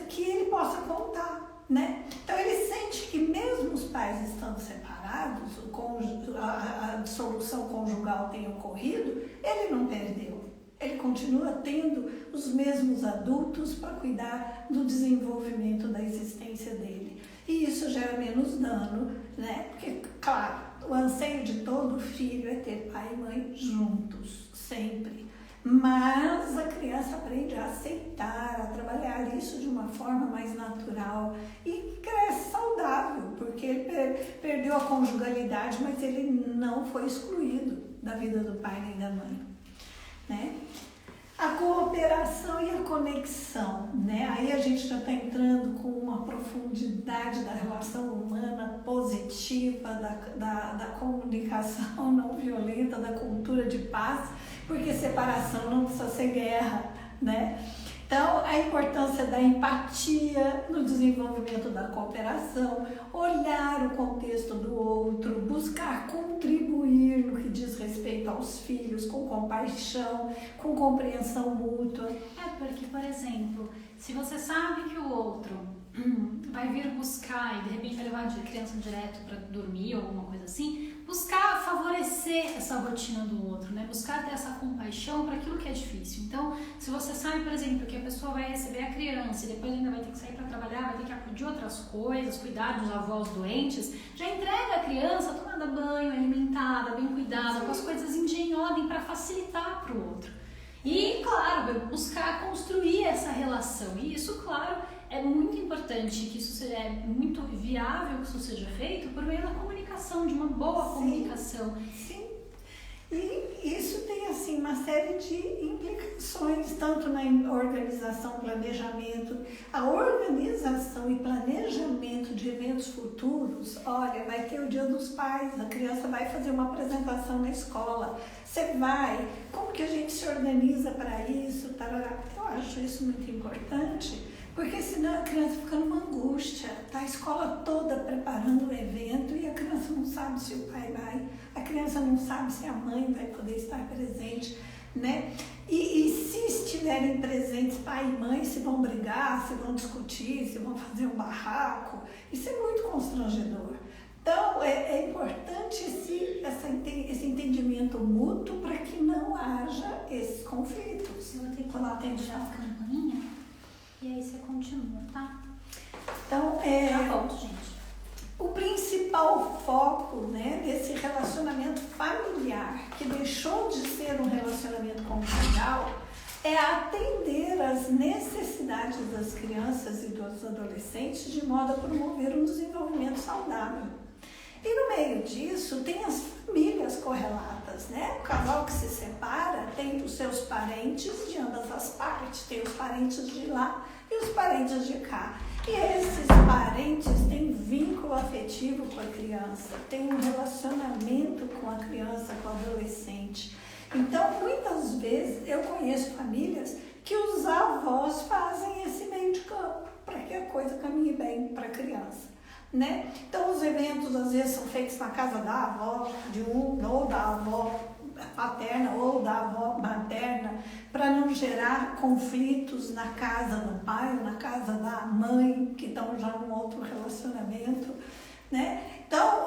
que ele possa contar, né? Então ele sente que mesmo os pais estando separados, a dissolução conjugal tenha ocorrido, ele não perdeu. Ele continua tendo os mesmos adultos para cuidar do desenvolvimento da existência dele. E isso gera menos dano, né? Porque, claro, o anseio de todo filho é ter pai e mãe juntos, sempre. Mas a criança aprende a aceitar, a trabalhar isso de uma forma mais natural e cresce saudável, porque ele perdeu a conjugalidade, mas ele não foi excluído da vida do pai nem da mãe, né? A cooperação e a conexão, né? Aí a gente já está entrando com uma profundidade da relação humana positiva, da comunicação não violenta, da cultura de paz, porque separação não precisa ser guerra, né? Então, a importância da empatia no desenvolvimento da cooperação, olhar o contexto do outro, buscar contribuir no que diz respeito aos filhos, com compaixão, com compreensão mútua. Porque, por exemplo, se você sabe que o outro vai vir buscar e de repente vai levar a criança direto para dormir ou alguma coisa assim, buscar favorecer essa rotina do outro, né? Buscar ter essa compaixão para aquilo que é difícil. Então, se você sabe, por exemplo, que a pessoa vai receber a criança e depois ainda vai ter que sair para trabalhar, vai ter que acudir outras coisas, cuidar dos avós doentes, já entrega a criança tomada banho, alimentada, bem cuidada, com as coisas em ordem para facilitar para o outro. E, claro, buscar construir essa relação. E isso, claro, é muito importante, que isso seja muito viável que isso seja feito por meio da comunicação, de uma boa comunicação. Sim. E isso tem, assim, uma série de implicações, tanto na organização, planejamento. A organização e planejamento de eventos futuros, olha, vai ter o Dia dos Pais, a criança vai fazer uma apresentação na escola, você vai, como que a gente se organiza para isso? Tarará. Eu acho isso muito importante, porque senão a criança fica numa angústia, tá a escola toda preparando o evento e a criança não sabe se o pai vai, a criança não sabe se a mãe vai poder estar presente, né? E se estiverem presentes pai e mãe, se vão brigar, se vão discutir, se vão fazer um barraco, isso é muito constrangedor. Então, é importante esse entendimento mútuo para que não haja esses conflitos. Eu vou ter que colocar a campainha e aí você continua, tá? Então, Tá bom, gente. o principal foco, né, desse relacionamento familiar, que deixou de ser um relacionamento conjugal, é atender às necessidades das crianças e dos adolescentes de modo a promover um desenvolvimento saudável. E no meio disso tem as famílias correlatas, né? O casal que se separa tem os seus parentes de ambas as partes, tem os parentes de lá e os parentes de cá. E esses parentes têm vínculo afetivo com a criança, têm um relacionamento com a criança, com o adolescente. Então, muitas vezes, eu conheço famílias que os avós fazem esse meio de campo para que a coisa caminhe bem para a criança, né? Então, os eventos, às vezes, são feitos na casa da avó, ou da avó paterna, ou da avó materna, para não gerar conflitos na casa do pai, ou na casa da mãe, que estão já num outro relacionamento, né? Então,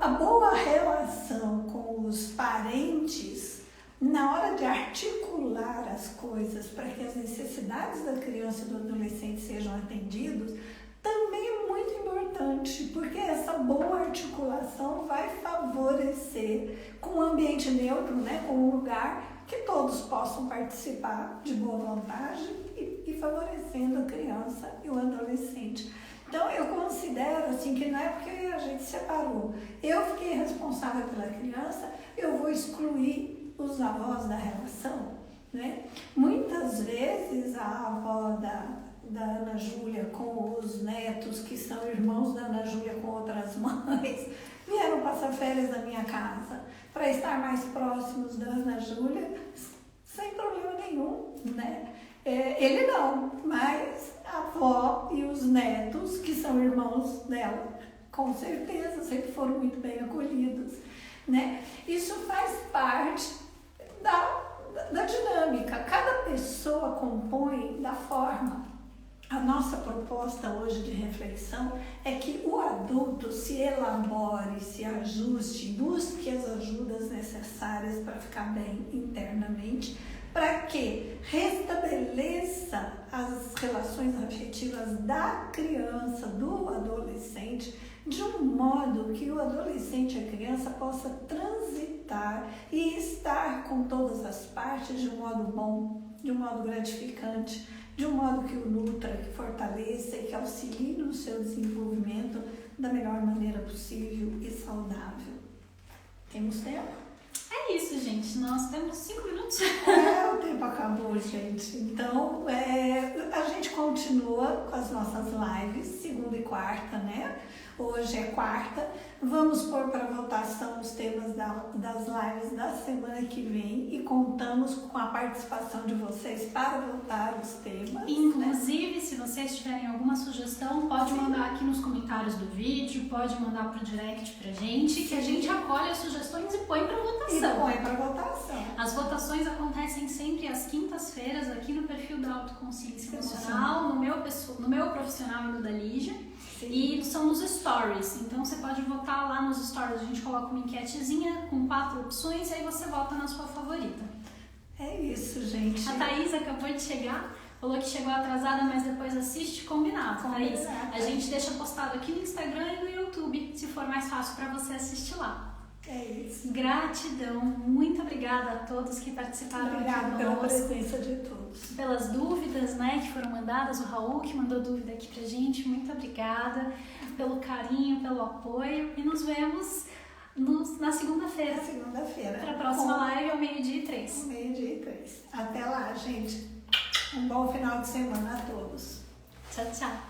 a boa relação com os parentes, na hora de articular as coisas para que as necessidades da criança e do adolescente sejam atendidas, também é muito importante, porque essa boa articulação vai favorecer com um ambiente neutro, né, com um lugar que todos possam participar de boa vontade e favorecendo a criança e o adolescente. Então, eu considero assim que não é porque a gente separou, eu fiquei responsável pela criança, eu vou excluir os avós da relação, né? Muitas vezes a avó da Ana Júlia com os netos, que são irmãos da Ana Júlia com outras mães, vieram passar férias na minha casa para estar mais próximos da Ana Júlia, sem problema nenhum, né? Ele não, mas a avó e os netos, que são irmãos dela, com certeza sempre foram muito bem acolhidos, né? Isso faz parte da dinâmica. Cada pessoa compõe da forma. A nossa proposta hoje de reflexão é que o adulto se elabore, se ajuste, busque as ajudas necessárias para ficar bem internamente, para que restabeleça as relações afetivas da criança, do adolescente, de um modo que o adolescente e a criança possa transitar e estar com todas as partes de um modo bom, de um modo gratificante, de um modo que o nutra, que fortaleça e que auxilie no seu desenvolvimento da melhor maneira possível e saudável. Temos tempo? É isso, gente. Nós temos 5 minutos. O tempo acabou, gente. Então, a gente continua com as nossas lives, segunda e quarta, né? Hoje é quarta. Vamos pôr para votação os temas das lives da semana que vem e contamos com a participação de vocês para votar os temas. Inclusive, né? Se vocês tiverem alguma sugestão, pode mandar aqui nos comentários do vídeo, pode mandar pro direct pra gente, que a gente acolhe as sugestões e põe para votação. As votações acontecem sempre às quintas-feiras aqui no perfil da Autoconsciência Emocional, no meu profissional e no da Lígia. Sim. E são nos stories, então você pode votar lá nos stories, a gente coloca uma enquetezinha com 4 opções e aí você vota na sua favorita. É isso, gente. A Thaís acabou de chegar, falou que chegou atrasada, mas depois assiste combinado. Thaís, a gente deixa postado aqui no Instagram e no YouTube, se for mais fácil para você assistir lá. É isso. Gratidão, muito obrigada a todos que participaram. Obrigada pela presença de todos. Pelas dúvidas, né, que foram mandadas, o Raul que mandou dúvida aqui pra gente, muito obrigada pelo carinho, pelo apoio e nos vemos na segunda-feira. Para a próxima live ao 12h03. 3. Meio-dia e 3. Até lá, gente. Um bom final de semana a todos. Tchau, tchau.